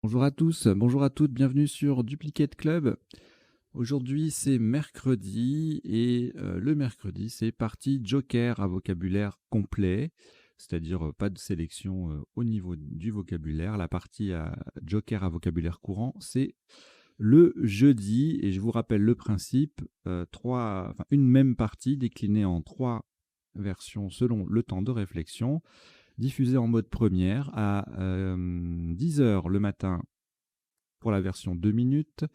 Bonjour à tous, bonjour à toutes, bienvenue sur Duplicate Club. Aujourd'hui c'est mercredi et le mercredi c'est partie Joker à vocabulaire complet, c'est-à-dire pas de sélection au niveau du vocabulaire. La partie à Joker à vocabulaire courant c'est le jeudi et je vous rappelle le principe, une même partie déclinée en 3 versions selon le temps de réflexion, diffusée en mode première à 10 heures le matin pour la version 2 minutes,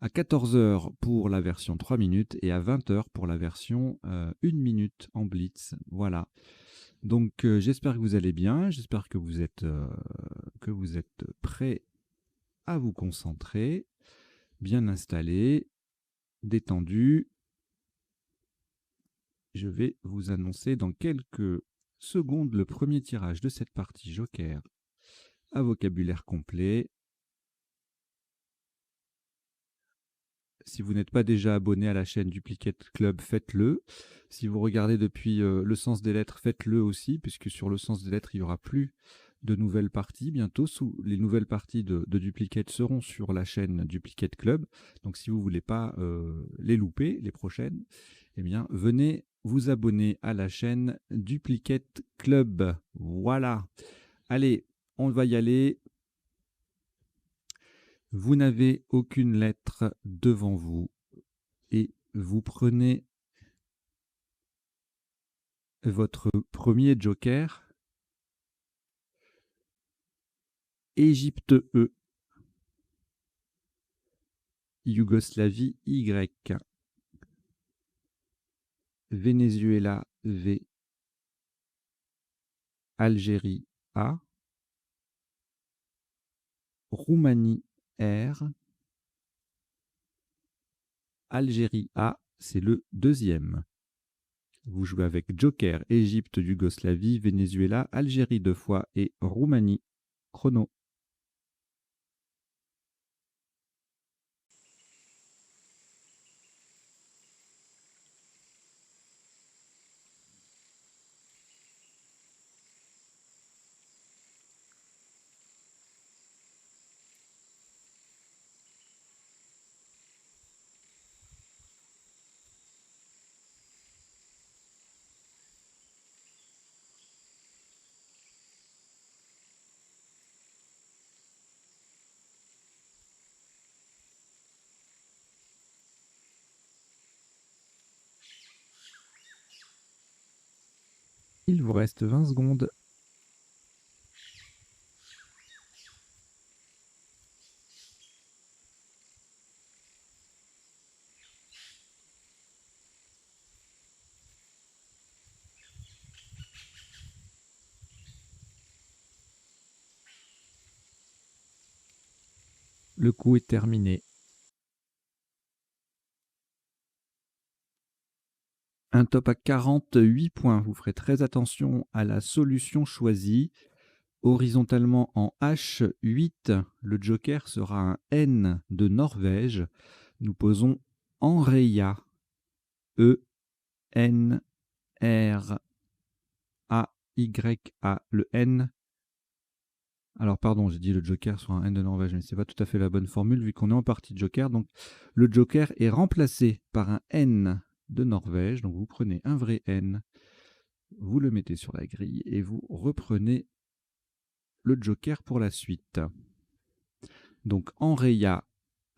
à 14 heures pour la version 3 minutes et à 20 heures pour la version 1 minute en blitz. Voilà. Donc j'espère que vous allez bien, j'espère que vous êtes prêts à vous concentrer, bien installés, détendus. Je vais vous annoncer dans quelques secondes le premier tirage de cette partie Joker à vocabulaire complet. Si vous n'êtes pas déjà abonné à la chaîne Duplicate Club, faites-le. Si vous regardez depuis le sens des lettres, faites-le aussi, puisque sur le sens des lettres, il n'y aura plus de nouvelles parties. Bientôt, les nouvelles parties de Duplicate seront sur la chaîne Duplicate Club. Donc si vous ne voulez pas les louper, les prochaines, eh bien, venez vous abonner à la chaîne Duplicate Club. Voilà. Allez, on va y aller. Vous n'avez aucune lettre devant vous et vous prenez votre premier joker, Égypte E, Yougoslavie Y, Venezuela V, Algérie A, Roumanie R, Algérie A, c'est le deuxième. Vous jouez avec joker, Égypte, Yougoslavie, Venezuela, Algérie 2 fois et Roumanie. Chrono. Il vous reste 20 secondes. Le coup est terminé. Un top à 48 points. Vous ferez très attention à la solution choisie. Horizontalement en H8, le joker sera un N de Norvège. Nous posons Enreia. E, N, R, A, Y, A. Le N. Alors pardon, j'ai dit le joker sur un N de Norvège, mais ce n'est pas tout à fait la bonne formule vu qu'on est en partie de joker. Donc le joker est remplacé par un N de Norvège. Donc vous prenez un vrai N, vous le mettez sur la grille et vous reprenez le joker pour la suite. Donc Enreia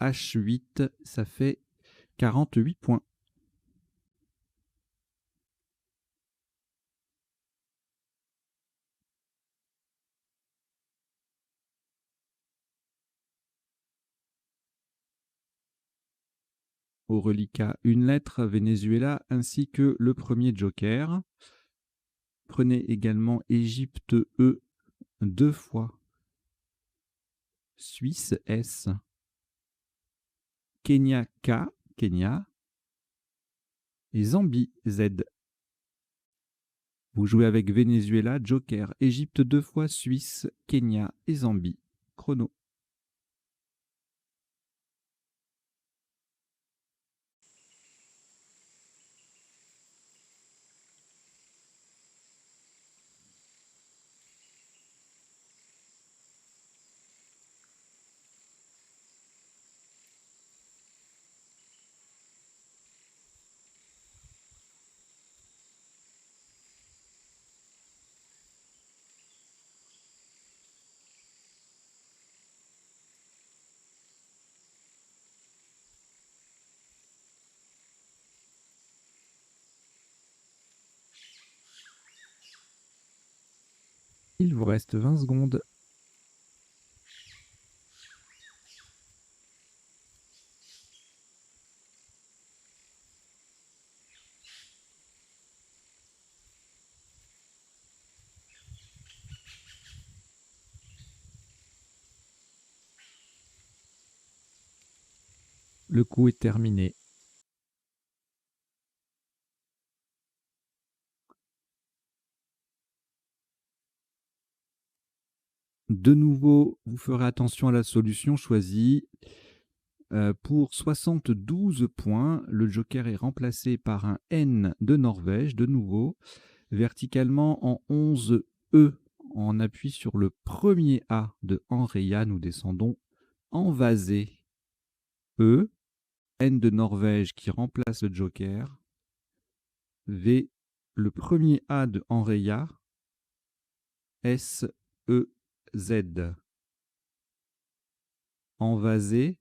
H8, ça fait 48 points. Au reliquat, une lettre, Venezuela, ainsi que le premier joker. Prenez également Égypte E 2 fois. Suisse S. Kenya K, Kenya. Et Zambie Z. Vous jouez avec Venezuela, joker, Égypte 2 fois, Suisse, Kenya et Zambie. Chrono. Il vous reste 20 secondes. Le coup est terminé. De nouveau, vous ferez attention à la solution choisie. Pour 72 points, le joker est remplacé par un N de Norvège, de nouveau, verticalement en 11 E. On appuie sur le premier A de Enreia, nous descendons en vasé. E, N de Norvège qui remplace le joker. V, le premier A de Enreia. S, E, Z. En vasé,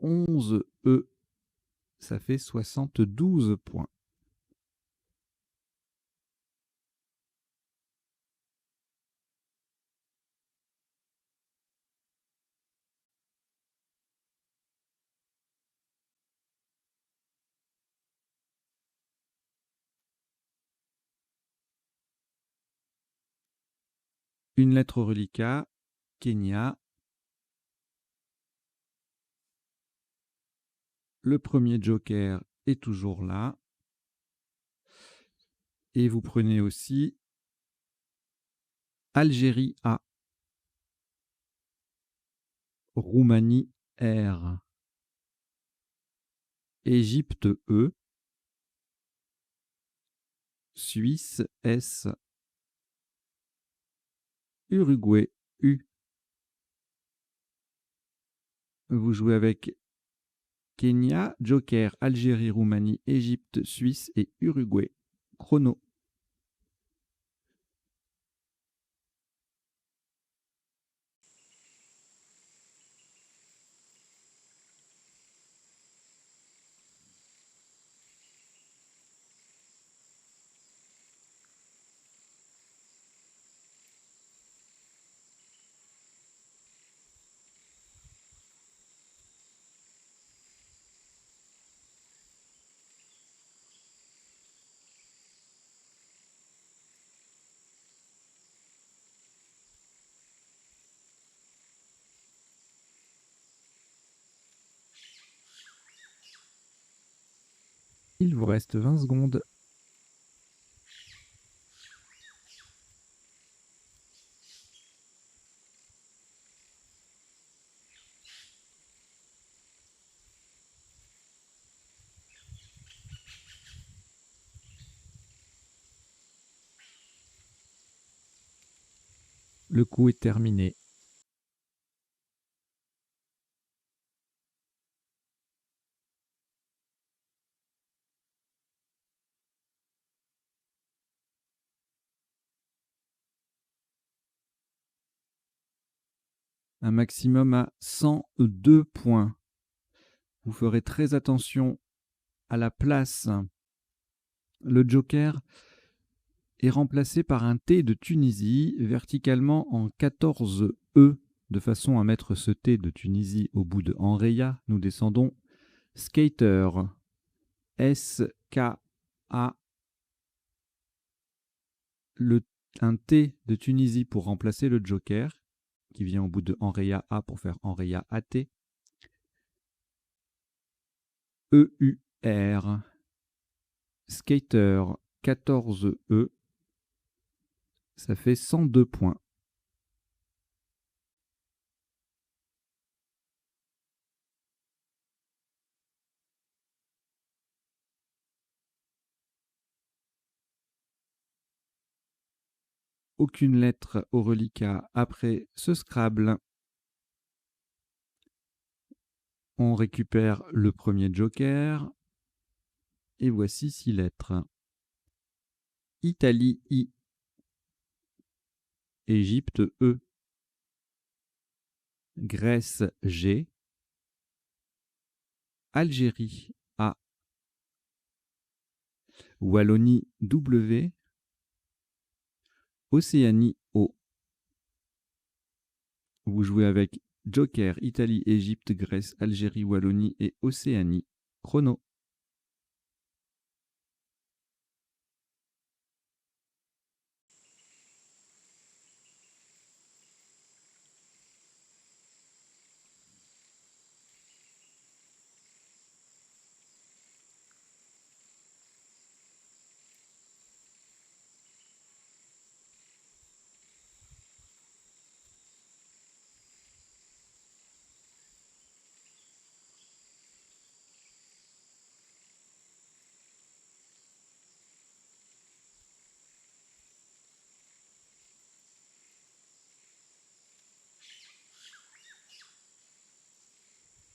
11 E, ça fait 72 points. Une lettre au reliquat, Kenya. Le premier joker est toujours là. Et vous prenez aussi Algérie A, Roumanie R, Égypte E, Suisse S, Uruguay U. Vous jouez avec Kenya, joker, Algérie, Roumanie, Égypte, Suisse et Uruguay. Chrono. Il vous reste 20 secondes. Le coup est terminé. Un maximum à 102 points. Vous ferez très attention à la place. Le joker est remplacé par un T de Tunisie, verticalement en 14 E, de façon à mettre ce T de Tunisie au bout de Enreia. Nous descendons Skater, S-K-A, un T de Tunisie pour remplacer le joker, qui vient au bout de Enreia A pour faire Enreia AT. E-U-R, Skater, 14 E, ça fait 102 points. Aucune lettre au reliquat après ce Scrabble. On récupère le premier joker. Et voici 6 lettres. Italie I. Égypte E. Grèce G. Algérie A. Wallonie W. Océanie O. Vous jouez avec Joker, Italie, Égypte, Grèce, Algérie, Wallonie et Océanie. Chrono.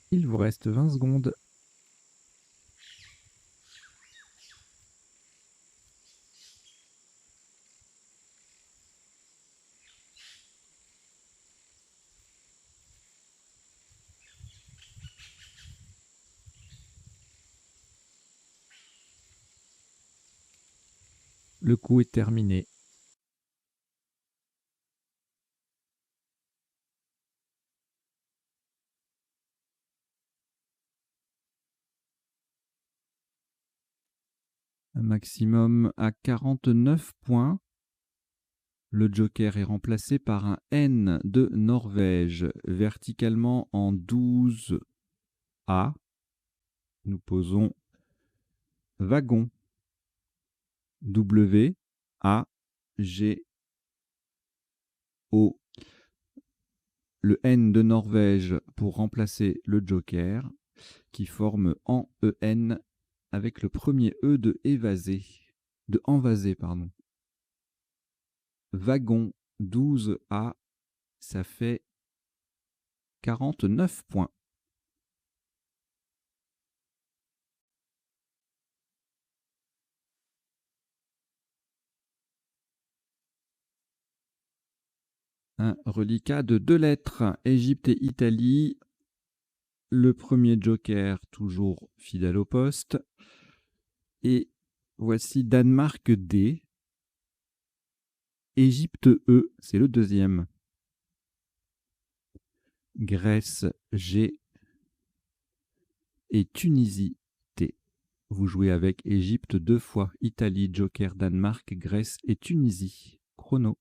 Il vous reste 20 secondes. Le coup est terminé. Un maximum à 49 points. Le joker est remplacé par un N de Norvège, verticalement en 12A. Nous posons wagon. W, A, G, O. Le N de Norvège pour remplacer le joker, qui forme en EN avec le premier E de évasé, de envasé, pardon. Wagon 12A, ça fait 49 points. Un reliquat de 2 lettres, Égypte et Italie. Le premier joker, toujours fidèle au poste. Et voici Danemark D. Égypte E, c'est le deuxième. Grèce G. Et Tunisie T. Vous jouez avec Égypte 2 fois, Italie, joker, Danemark, Grèce et Tunisie. Chrono.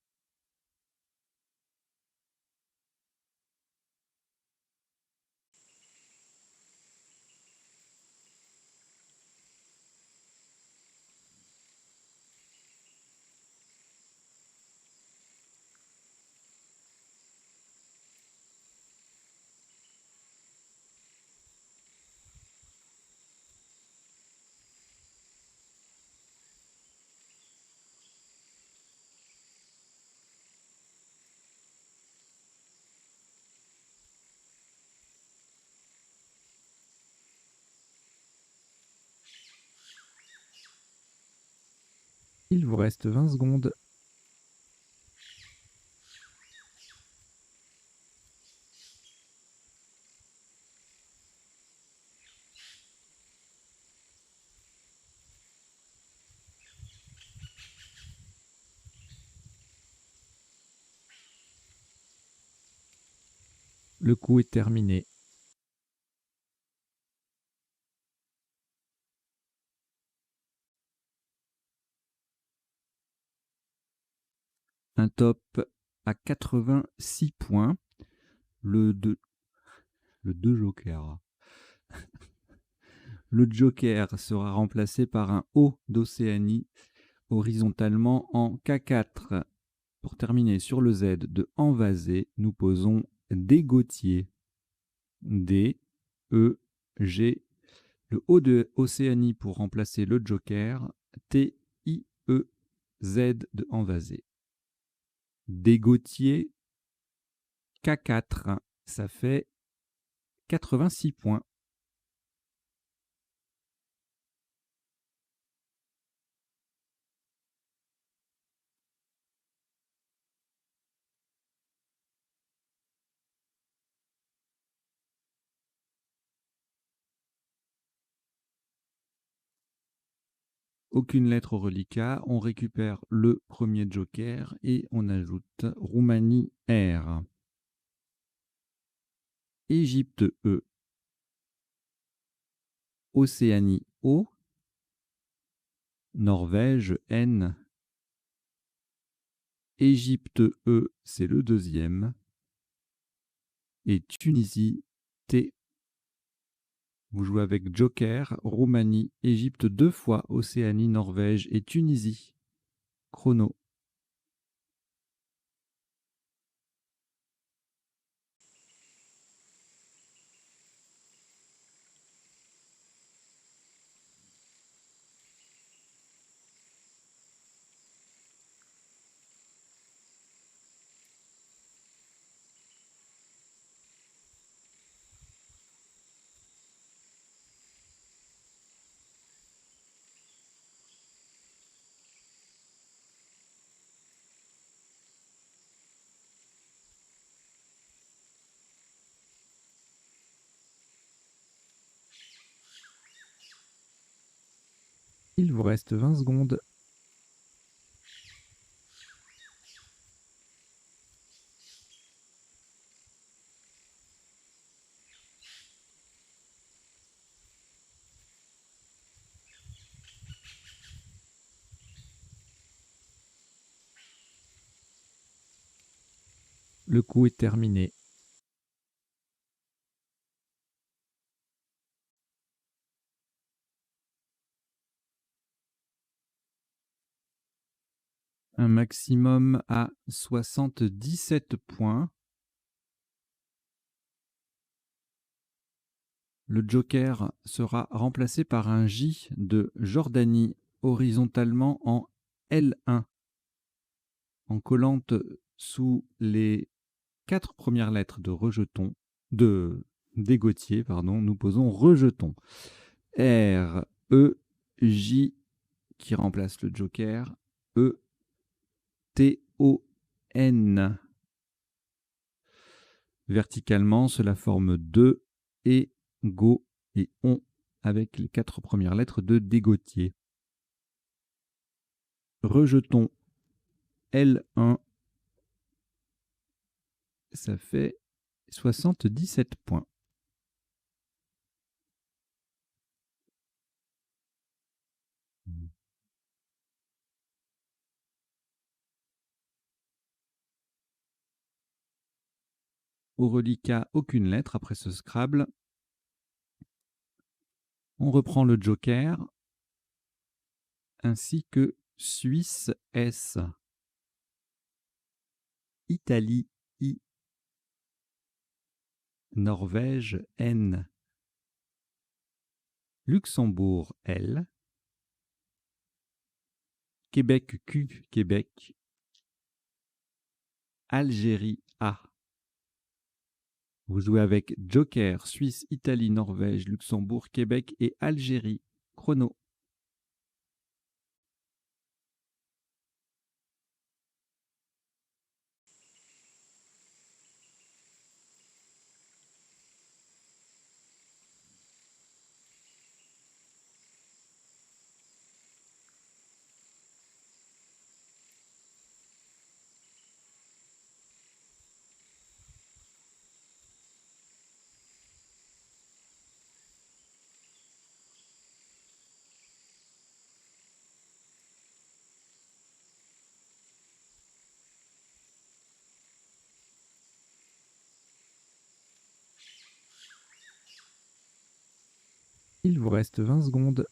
Il vous reste 20 secondes. Le coup est terminé. Un top à 86 points. Le 2 joker. Le joker sera remplacé par un O d'Océanie horizontalement en K4. Pour terminer sur le Z de envasé, nous posons dégotier. D, E, G. Le O de Océanie pour remplacer le joker. T, I, E, Z de envasé. Dégotier K4. Ça fait 86 points. aucune lettre au reliquat, on récupère le premier joker et on ajoute Roumanie R, Égypte E, Océanie O, Norvège N, Égypte E, c'est le deuxième, et Tunisie T. Vous jouez avec Joker, Roumanie, Égypte 2 fois, Océanie, Norvège et Tunisie. Chrono. Il vous reste 20 secondes. Le coup est terminé. Un maximum à 77 points. Le joker sera remplacé par un J de Jordanie horizontalement en L1, en collante sous les 4 premières lettres de rejeton, d'égotier, pardon, nous posons rejeton. R, E, J qui remplace le joker, E, T, O, N. Verticalement, cela forme 2 et go et on avec les 4 premières lettres de dégotier. Rejeton L1, ça fait 77 points. Au reliquat, aucune lettre après ce Scrabble. On reprend le joker, ainsi que Suisse S, Italie I, Norvège N, Luxembourg L, Québec Q, Québec, Algérie A. Vous jouez avec Joker, Suisse, Italie, Norvège, Luxembourg, Québec et Algérie. Chrono. Il vous reste 20 secondes.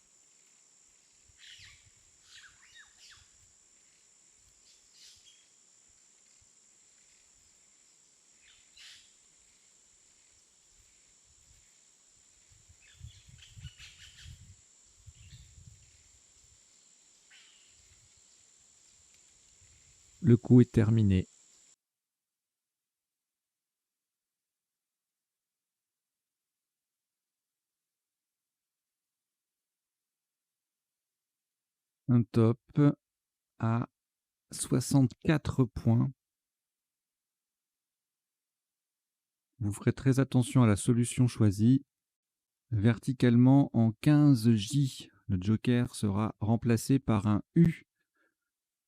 Le coup est terminé. Un top à 64 points. Vous ferez très attention à la solution choisie. Verticalement en 15 J Le joker sera remplacé par un U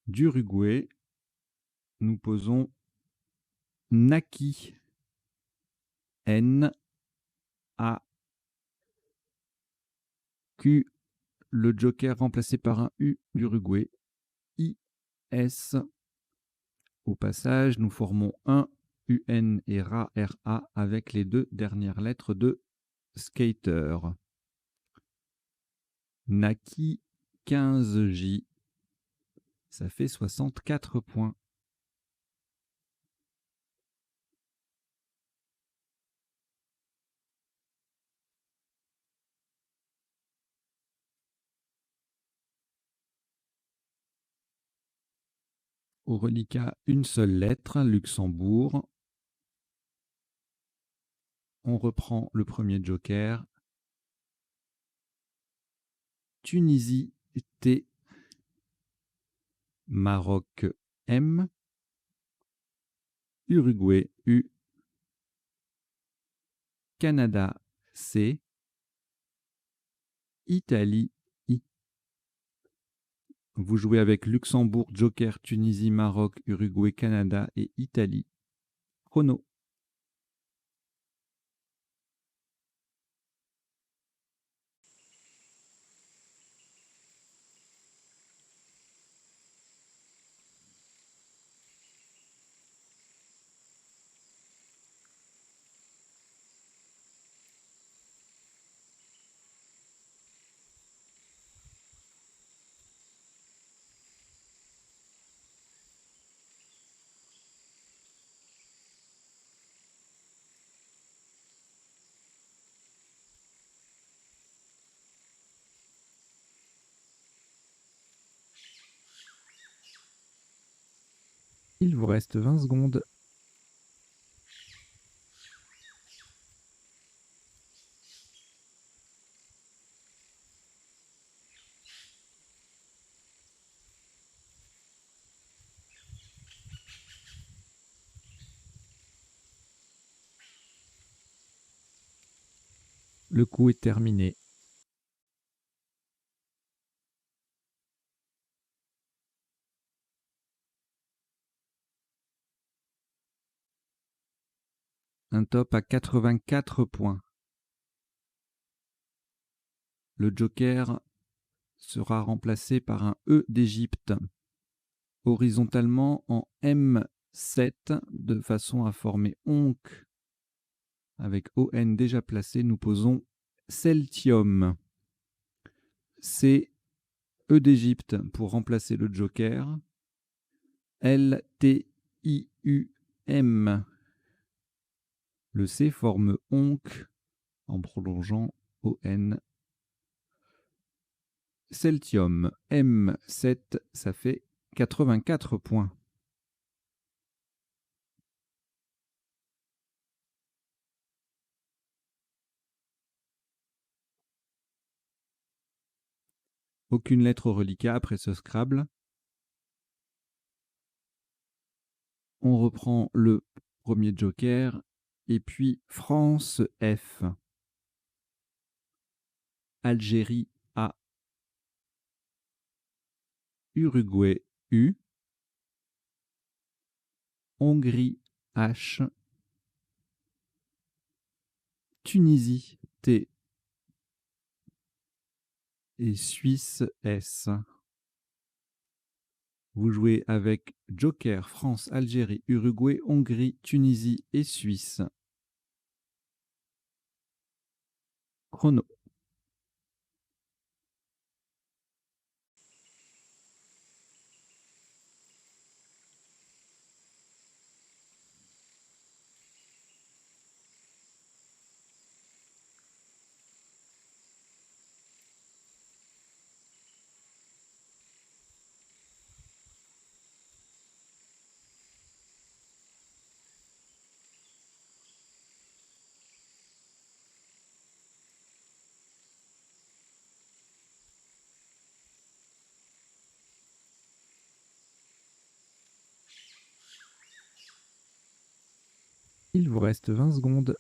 d'Uruguay. Nous posons Naki. N-A-Q. Le joker remplacé par un U d'Uruguay. I-S. Au passage, nous formons un UN et RA avec les deux dernières lettres de skater. Naki 15J. Ça fait 64 points. Au reliquat, une seule lettre, Luxembourg. On reprend le premier joker. Tunisie, T. Maroc, M. Uruguay, U. Canada, C. Italie, I. Vous jouez avec Luxembourg, Joker, Tunisie, Maroc, Uruguay, Canada et Italie. Chrono. Il vous reste 20 secondes. Le coup est terminé. Un top à 84 points. Le joker sera remplacé par un E d'Égypte. Horizontalement en M7 de façon à former onc. Avec ON déjà placé, nous posons Celtium. C, E d'Égypte pour remplacer le joker. L-T-I-U-M. Le C forme onc en prolongeant ON. Celtium M7, ça fait 84 points. Aucune lettre au reliquat après ce Scrabble. On reprend le premier joker et puis France F. Algérie A. Uruguay U. Hongrie H. Tunisie T. Et Suisse S. Vous jouez avec Joker, France, Algérie, Uruguay, Hongrie, Tunisie et Suisse. Chrono. Il vous reste 20 secondes.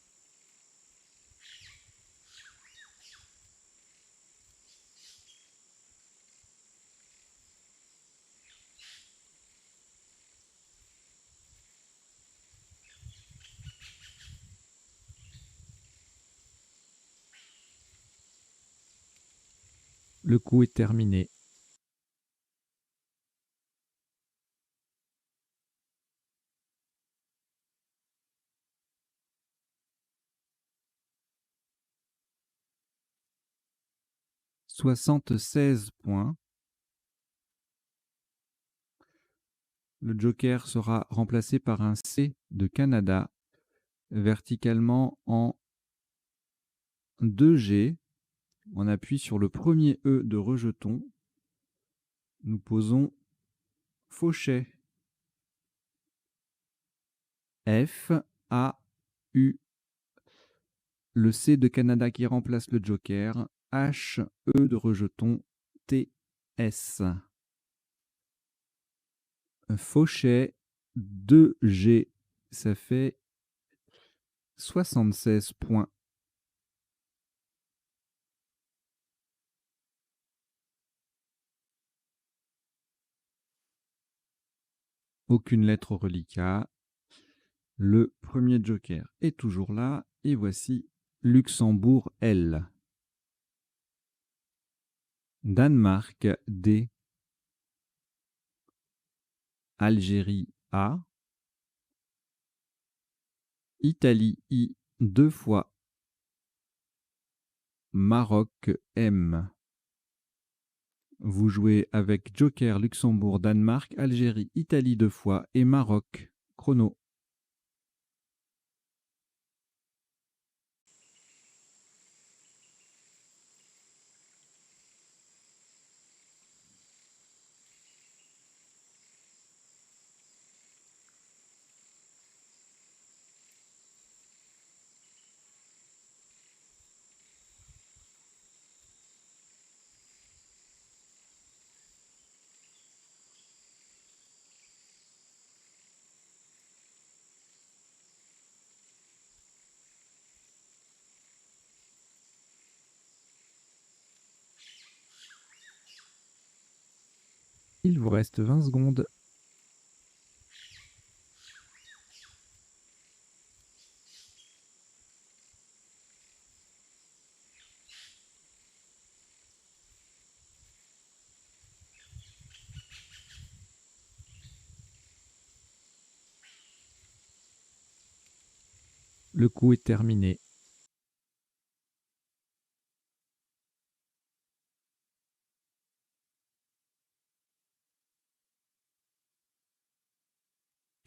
Le coup est terminé. « 76 points. Le joker sera remplacé par un C de Canada, verticalement en 2G. On appuie sur le premier E de rejeton. Nous posons Fauchet. F-A-U. Le C de Canada qui remplace le joker. H-E de rejeton. T-S. Fauchet 2G. Ça fait 76 points. Aucune lettre au reliquat. Le premier joker est toujours là. Et voici Luxembourg L. Danemark D. Algérie A. Italie I 2 fois. Maroc M. Vous jouez avec joker Luxembourg, Danemark, Algérie, Italie 2 fois et Maroc. Chrono. Il vous reste 20 secondes. Le coup est terminé.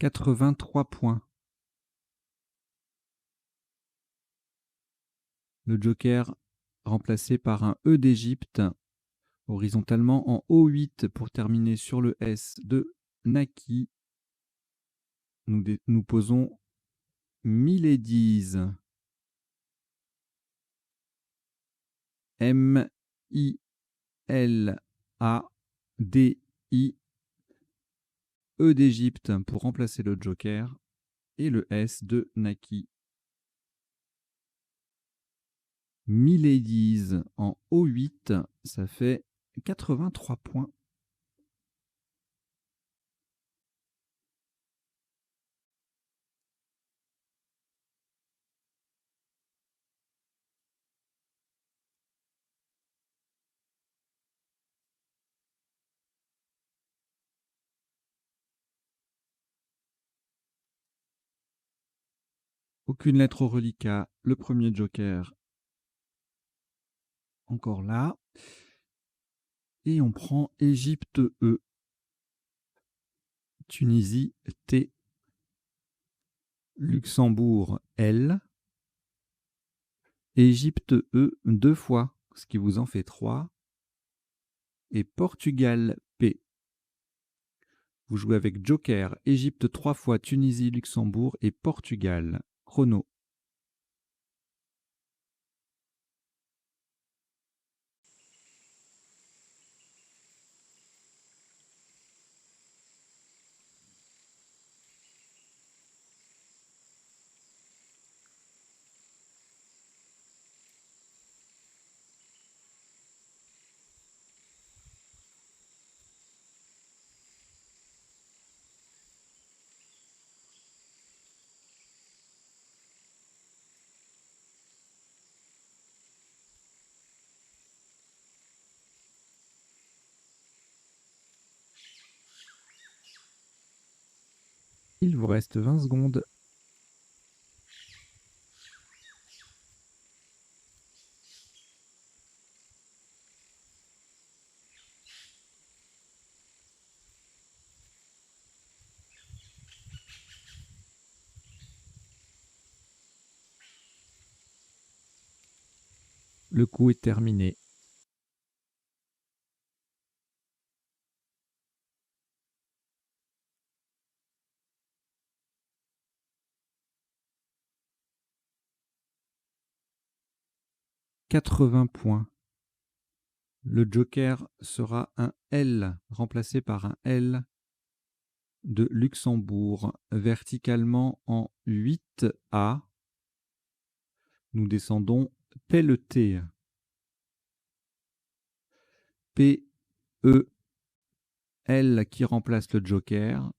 « 83 points. Le joker remplacé par un E d'Égypte, horizontalement en O8 pour terminer sur le S de Naki. Nous posons Miladies. M-I-L-A-D-I. E d'Égypte pour remplacer le joker et le S de Naki. Miladies en O8, ça fait 83 points. Aucune lettre au reliquat. Le premier joker encore là. Et on prend Égypte E. Tunisie T. Luxembourg L. Égypte E 2 fois, ce qui vous en fait 3. Et Portugal P. Vous jouez avec joker, Égypte 3 fois, Tunisie, Luxembourg et Portugal. Chrono. Il vous reste 20 secondes. Le coup est terminé. « 80 points. Le joker sera un L, remplacé par un L de Luxembourg, verticalement en 8A. Nous descendons pelleté. P, E, L qui remplace le joker,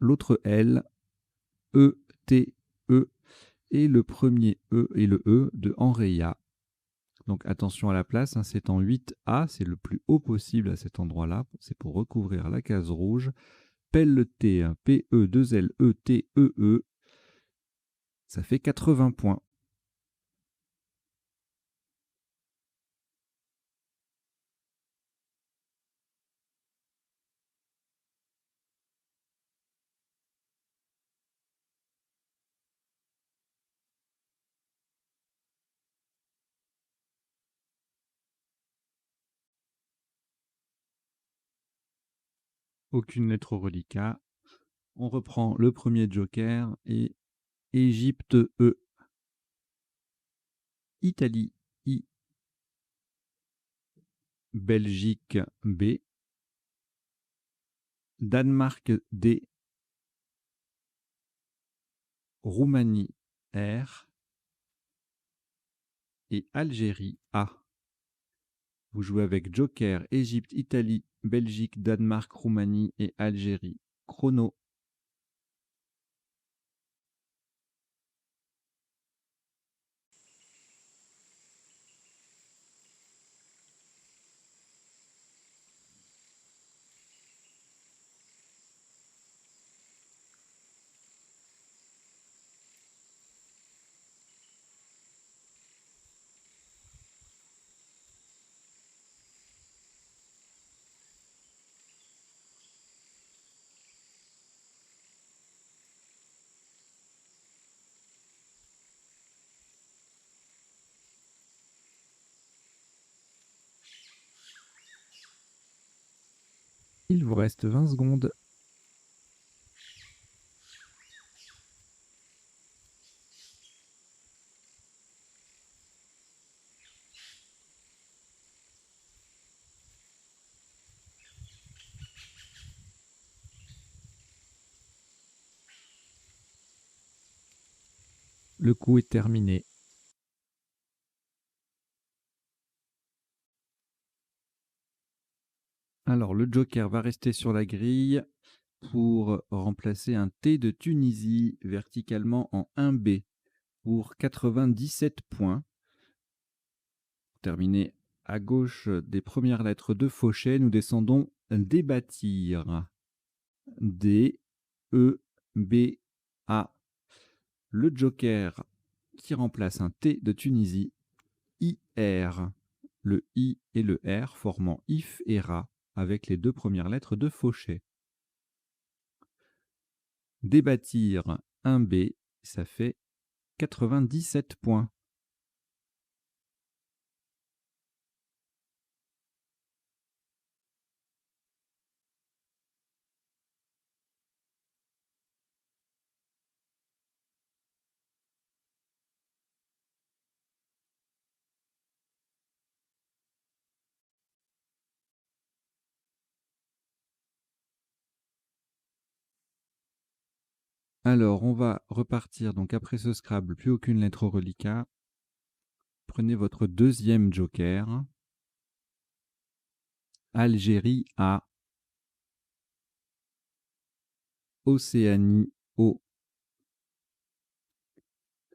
l'autre L, E, T, E, et le premier E et le E de Enreya. Donc attention à la place, hein, c'est en 8A, c'est le plus haut possible à cet endroit-là, c'est pour recouvrir la case rouge. Pelleté, P-E-2-L-E-T-E-E, ça fait 80 points. Aucune lettre au reliquat. On reprend le premier joker et Égypte E, Italie I, Belgique B, Danemark D, Roumanie R et Algérie A. Vous jouez avec joker, Égypte, Italie, Belgique, Danemark, Roumanie et Algérie. Chrono. Il vous reste 20 secondes. Le coup est terminé. Alors, le joker va rester sur la grille pour remplacer un T de Tunisie verticalement en 1B pour 97 points. Terminé à gauche des premières lettres de Fauchet, nous descendons débâtir. D, E, B, A. Le joker qui remplace un T de Tunisie, IR. Le I et le R formant if et ra avec les deux premières lettres de Fauchet. Débâtir 1B, ça fait 97 points. Alors, on va repartir. Donc, après ce Scrabble, plus aucune lettre au reliquat. Prenez votre deuxième joker. Algérie A. Océanie O.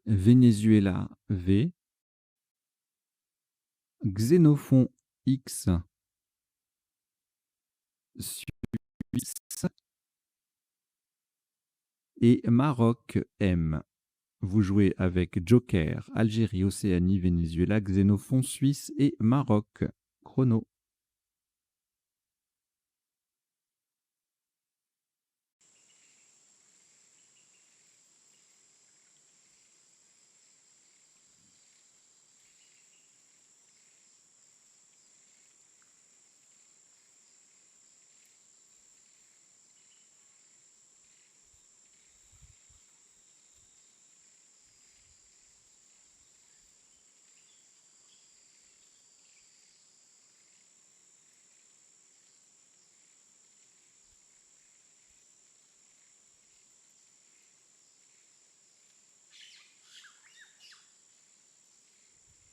Venezuela V. Xénophon X. Suisse et Maroc, M. Vous jouez avec Joker, Algérie, Océanie, Venezuela, Xénophon, Suisse et Maroc. Chrono.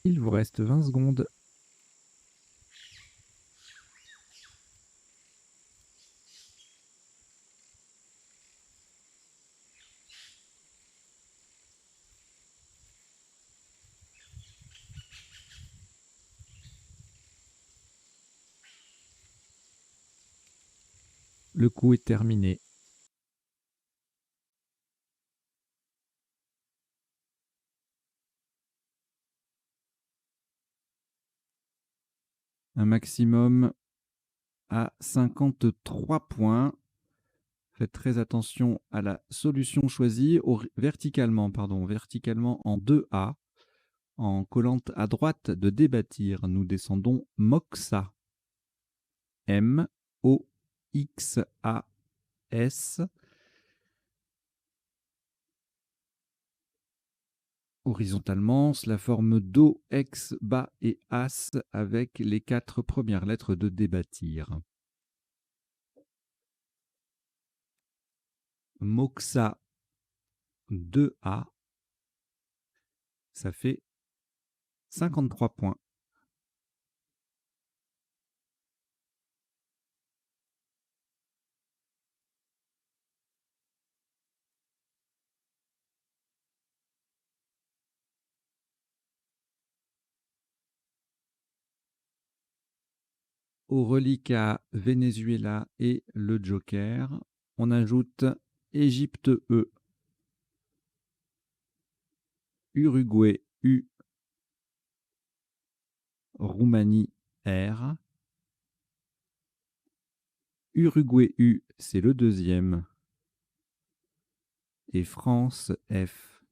Il vous reste 20 secondes. Le coup est terminé. Un maximum à 53 points. Faites très attention à la solution choisie verticalement en 2A. En collant à droite de débattir, nous descendons Moxa. M-O-X-A-S. Horizontalement, cela forme Do, Ex, Bas et As avec les 4 premières lettres de débattir. Moxa 2A, ça fait 53 points. Au reliquat Venezuela et le Joker, on ajoute Égypte E, Uruguay U, Roumanie R. Uruguay U, c'est le deuxième. Et France F.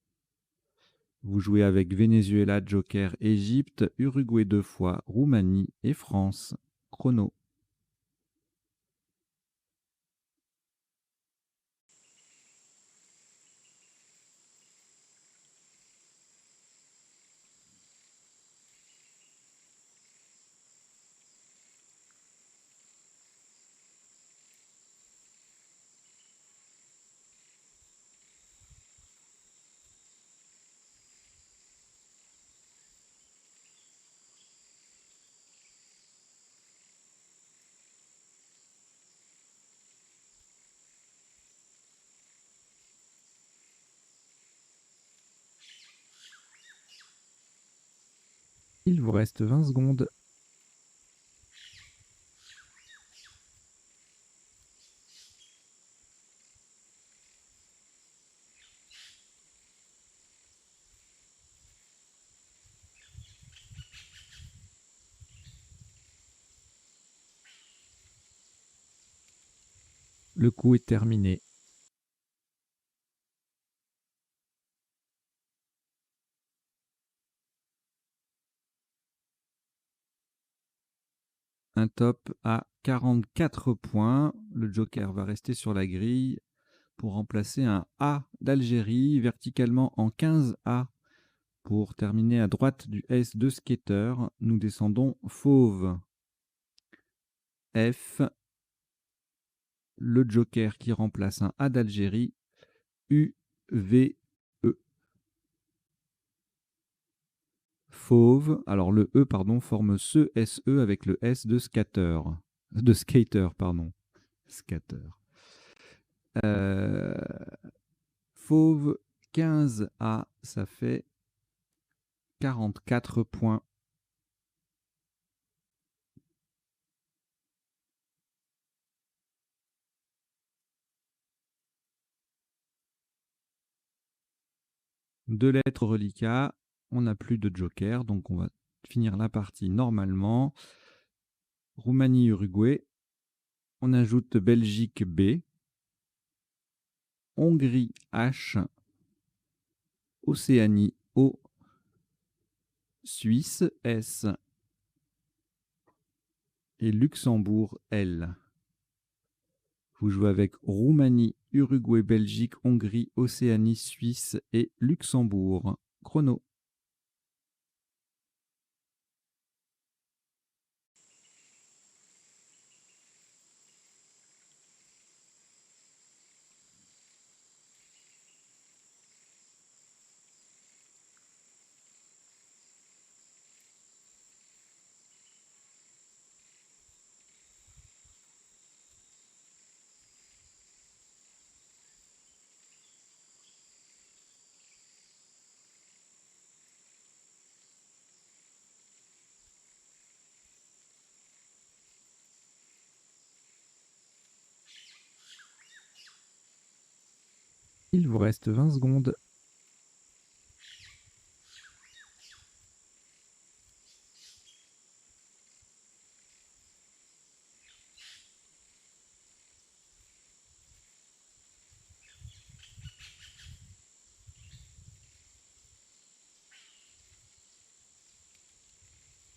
Vous jouez avec Venezuela, Joker, Égypte, Uruguay 2 fois, Roumanie et France. Chrono. Il vous reste 20 secondes. Le coup est terminé. Un top à 44 points. Le Joker va rester sur la grille pour remplacer un A d'Algérie verticalement en 15A. Pour terminer à droite du S de Skater, nous descendons Fauve. F. Le Joker qui remplace un A d'Algérie. U, V, E. Fauve. Alors le E, pardon, forme ce SE avec le S de Skater. De Skater, pardon. Skater. Euh, Fauve 15A, ça fait 44 points. 2 lettres reliquat, on n'a plus de joker, donc on va finir la partie normalement. Roumanie-Uruguay, on ajoute Belgique B, Hongrie H, Océanie O, Suisse S et Luxembourg L. Vous jouez avec Roumanie, Uruguay, Belgique, Hongrie, Océanie, Suisse et Luxembourg. Chrono. Il vous reste 20 secondes.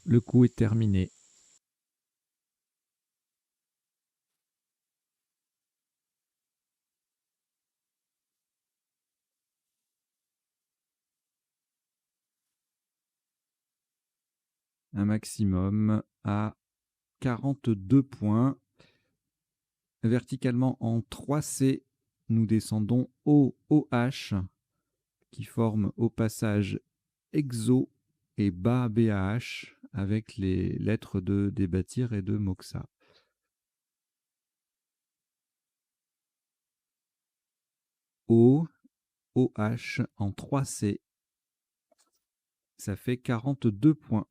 Le coup est terminé. Un maximum à 42 points. Verticalement en 3C, nous descendons O, OH, qui forme au passage EXO et bas BAH avec les lettres de Débattir et de Moxa. O, OH en 3C. Ça fait 42 points.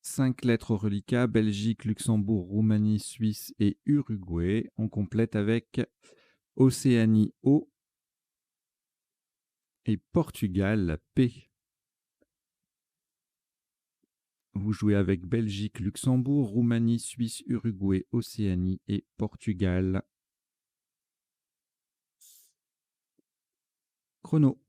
Cinq lettres reliquats, Belgique, Luxembourg, Roumanie, Suisse et Uruguay. On complète avec Océanie O et Portugal P. Vous jouez avec Belgique, Luxembourg, Roumanie, Suisse, Uruguay, Océanie et Portugal. Chrono.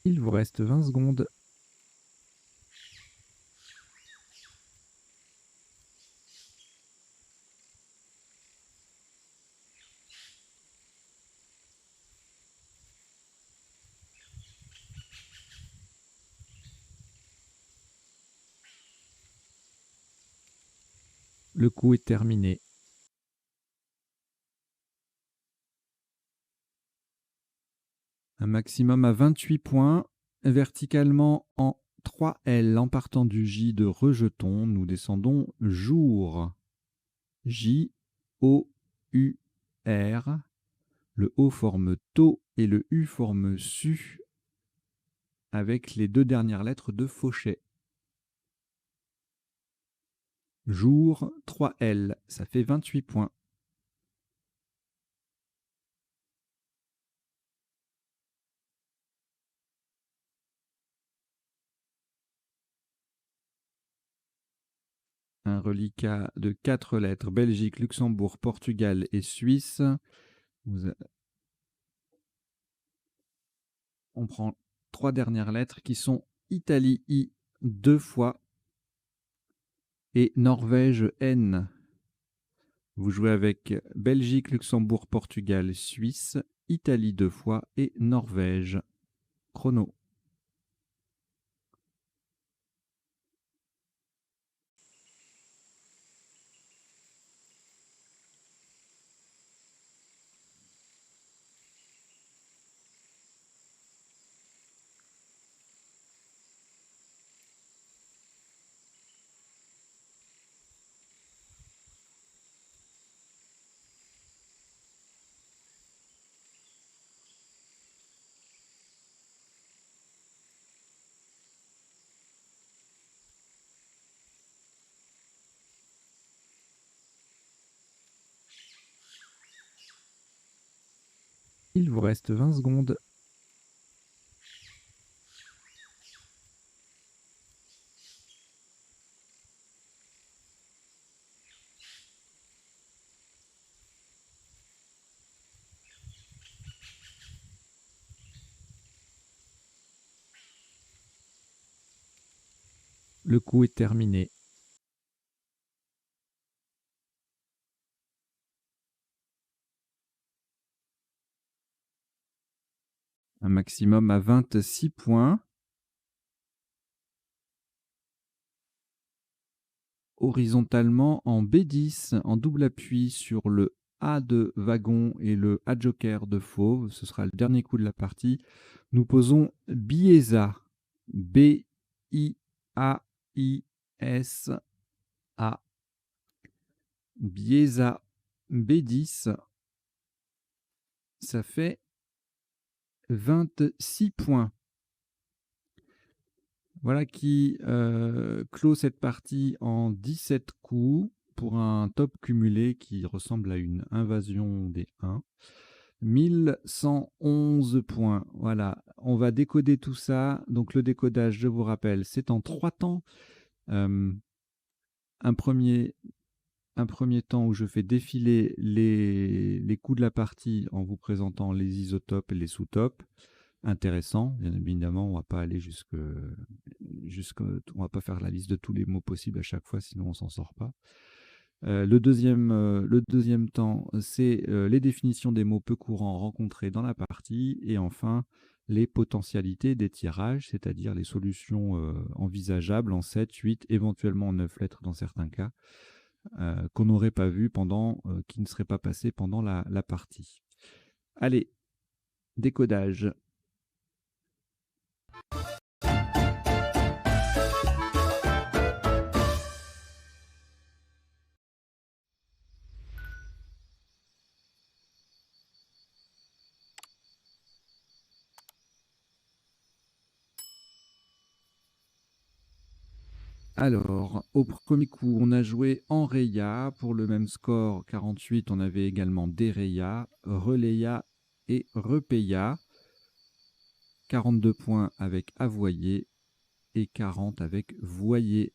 Il vous reste 20 secondes. Le coup est terminé. Un maximum à 28 points. Verticalement en 3L, en partant du J de rejeton, nous descendons jour. J, O, U, R. Le O forme to et le U forme su avec les deux dernières lettres de Fauchet. Jour, 3L, ça fait 28 points. Un reliquat de 4 lettres, Belgique, Luxembourg, Portugal et Suisse. On prend 3 dernières lettres qui sont Italie I 2 fois et Norvège N. Vous jouez avec Belgique, Luxembourg, Portugal, Suisse, Italie 2 fois et Norvège. Chrono. Il vous reste 20 secondes. Le coup est terminé. Un maximum à 26 points. Horizontalement en B10, en double appui sur le A de wagon et le A joker de fauve. Ce sera le dernier coup de la partie. Nous posons Biesa. B-I-A-I-S-A. Biesa B10. Ça fait 26 points. Voilà qui clôt cette partie en 17 coups pour un top cumulé qui ressemble à une invasion des 1. 1111 points. Voilà, on va décoder tout ça. Donc le décodage, je vous rappelle, c'est en 3 temps. Un premier temps où je fais défiler les coups de la partie en vous présentant les isotopes et les sous-topes. Intéressant, bien évidemment, on va pas aller on va pas faire la liste de tous les mots possibles à chaque fois, sinon on s'en sort pas. Le deuxième temps, c'est les définitions des mots peu courants rencontrés dans la partie, et enfin les potentialités des tirages, c'est-à-dire les solutions envisageables en 7, 8, éventuellement en 9 lettres dans certains cas, qu'on n'aurait pas vu qui ne seraient pas passés pendant la partie. Allez, décodage. Alors, au premier coup, on a joué Enreya. Pour le même score, 48, on avait également Dereya, Releya et Repeya. 42 points avec Avoyer et 40 avec Voyer.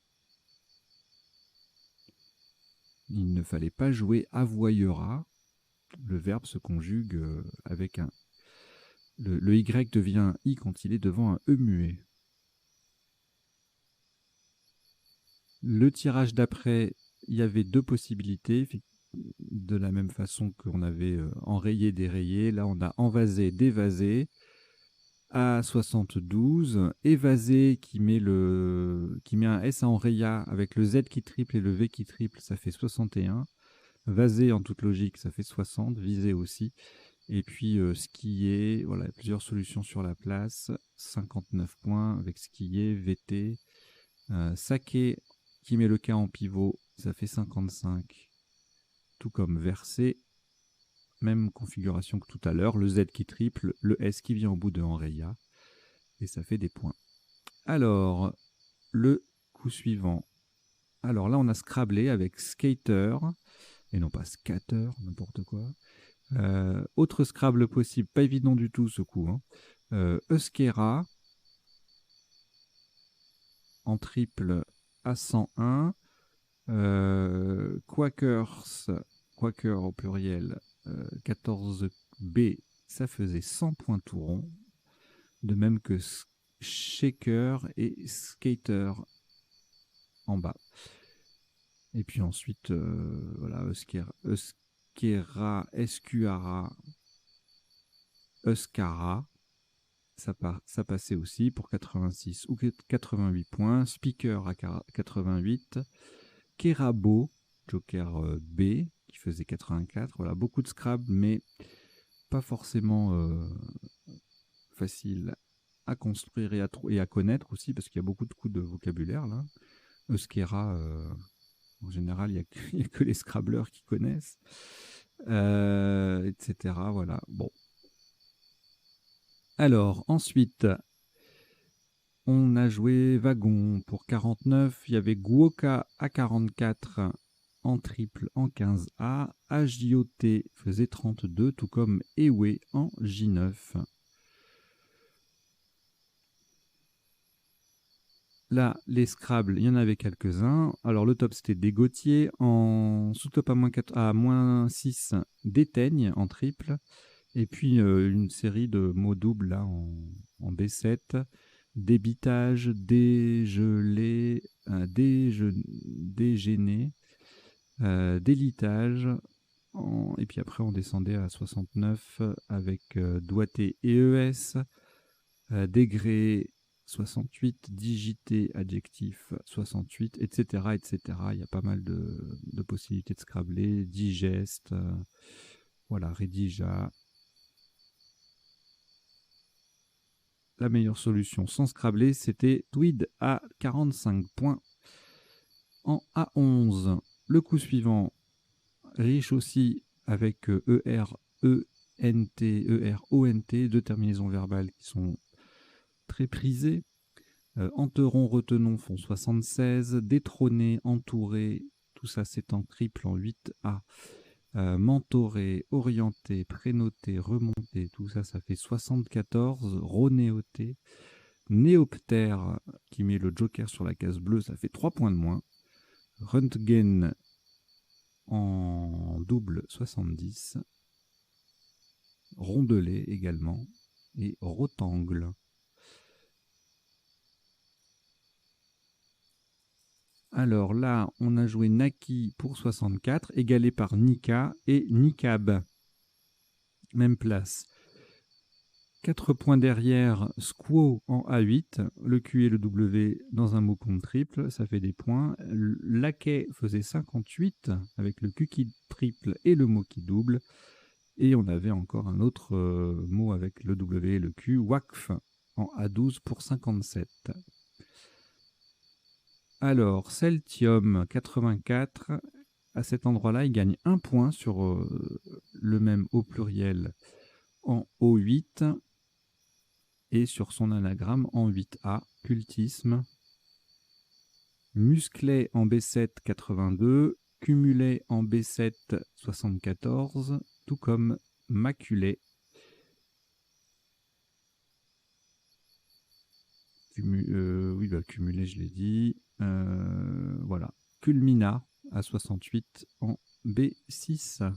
Il ne fallait pas jouer Avoyera. Le verbe se conjugue avec un... Le Y devient I quand il est devant un E muet. Le tirage d'après, il y avait 2 possibilités. De la même façon qu'on avait enrayé, dérayé. Là, on a envasé, dévasé. À 72, évasé qui met un S à enraya avec le Z qui triple et le V qui triple, ça fait 61. Vasé en toute logique, ça fait 60. Visé aussi. Et puis skier, voilà, plusieurs solutions sur la place. 59 points avec skier, VT. Saké qui met le K en pivot, ça fait 55. Tout comme versé. Même configuration que tout à l'heure, le Z qui triple, le S qui vient au bout de Enreya, et ça fait des points. Alors, le coup suivant. Alors là, on a scrablé avec Skater, et non pas Scatter, n'importe quoi. Autre Scrabble possible, pas évident du tout ce coup. Euskera, en triple à 101. Quakers, Quaker au pluriel, 14B, ça faisait 100 points tout rond. De même que Shaker et Skater en bas. Et puis ensuite, voilà, Euskera, Escuara, Euskara, ça passait aussi pour 86 ou 88 points. Speaker à 88. Kerabo, Joker B, qui faisait 84. Voilà, beaucoup de Scrabble, mais pas forcément facile à construire et à connaître aussi, parce qu'il y a beaucoup de coups de vocabulaire là. Euskera, en général, il n'y a, que les Scrabbleurs qui connaissent, etc. Voilà, bon. Alors, ensuite, on a joué Wagon pour 49. Il y avait Guoka à 44 en triple en 15A. HJOT faisait 32, tout comme Ewe en J9. Là, les Scrabble, il y en avait quelques-uns. Alors, le top, c'était des Gauthier. En sous-top à moins 6, Déteigne en triple. Et puis, une série de mots doubles là, en B7. Débitage, dégelé, dégéné, délitage. Et puis après, on descendait à 69 avec doigté et ES. Degré 68, digité, adjectif 68, etc., etc. Il y a pas mal de possibilités de scrabler, digeste, voilà, rédigea. La meilleure solution sans scrabler, c'était Tweed à 45 points en A11. Le coup suivant, riche aussi avec ER-ENT, ER-ONT, deux terminaisons verbales qui sont très prisées. Enteron, retenons font 76. Détrôné, entouré, tout ça c'est en triple en 8A. Mentoré, orienté, prénoté, remonté, tout ça ça fait 74. Ronéoté. Néoptère, qui met le joker sur la case bleue, ça fait 3 points de moins. Röntgen en double 70. Rondelet également. Et rotangle. Alors là, on a joué Naki pour 64, égalé par Nika et Nikab. Même place. 4 points derrière, Squaw en A8, le Q et le W dans un mot compte triple, ça fait des points. Laquais faisait 58 avec le Q qui triple et le mot qui double. Et on avait encore un autre mot avec le W et le Q, Wakf en A12 pour 57. Alors, Celtium 84, à cet endroit-là, il gagne 1 point sur le même au pluriel en O8 et sur son anagramme en 8A, cultisme. Musclet en B7 82, cumulet en B7 74, tout comme maculet. Oui, bah, cumulé, je l'ai dit. Voilà. Culmina à 68 en B6.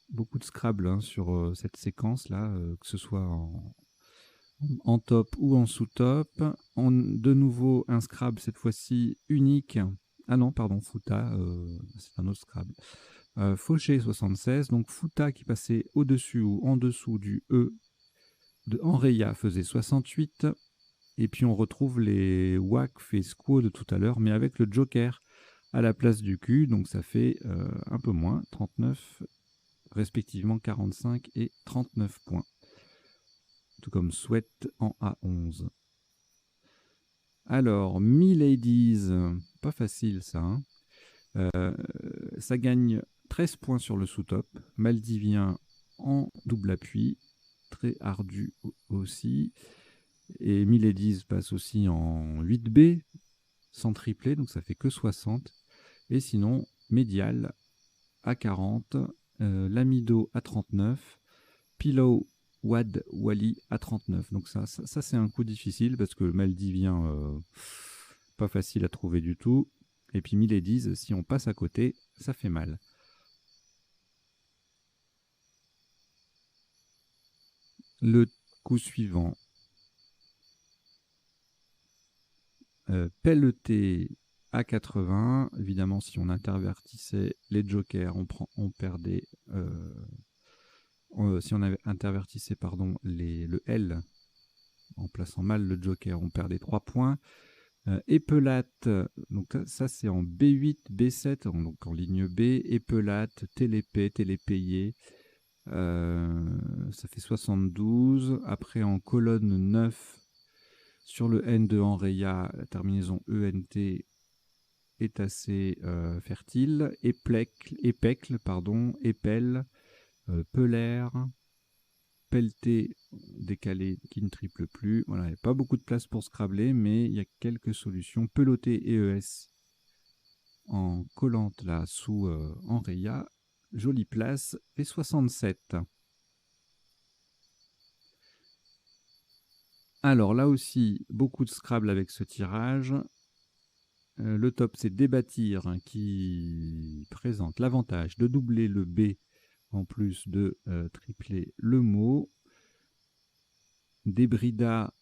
Beaucoup de Scrabble hein, sur cette séquence-là, que ce soit en top ou en sous-top. De nouveau, un Scrabble, cette fois-ci unique. Ah non, pardon, Futa, c'est un autre Scrabble. Fauché 76, donc Futa qui passait au-dessus ou en dessous du E de Enreya faisait 68. Et puis on retrouve les Wakf et Squaw de tout à l'heure, mais avec le Joker à la place du Q, donc ça fait un peu moins, 39, respectivement 45 et 39 points. Tout comme Sweat en A11. Alors, Miladies, pas facile ça. Hein. Ça gagne 13 points sur le sous-top. Maldivien en double appui, très ardu aussi. Et Miladies passe aussi en 8B, sans tripler, donc ça fait que 60. Et sinon, Médial à 40, Lamido à 39, Pillow Wad Wally à 39. Donc ça c'est un coup difficile parce que le Maldivien, pas facile à trouver du tout. Et puis Miladies, si on passe à côté, ça fait mal. Le coup suivant. Pelleté à 80. Évidemment, si on intervertissait les jokers, on perdait. Si on avait intervertissait le L en plaçant mal le joker, on perdait 3 points. Épelate, donc ça c'est en B8, B7, donc en ligne B. Épelate, télépé, télépayé, ça fait 72. Après en colonne 9, sur le N de Enreya, la terminaison ENT est assez fertile. Épecle, épelle, pelaire, pelleté décalé qui ne triple plus. Voilà, il n'y a pas beaucoup de place pour scrabler, mais il y a quelques solutions. Peloté EES en collante là sous Enreya. Jolie place, et 67. Alors là aussi, beaucoup de Scrabble avec ce tirage. Le top, c'est Débâtir, hein, qui présente l'avantage de doubler le B en plus de tripler le mot. Débrida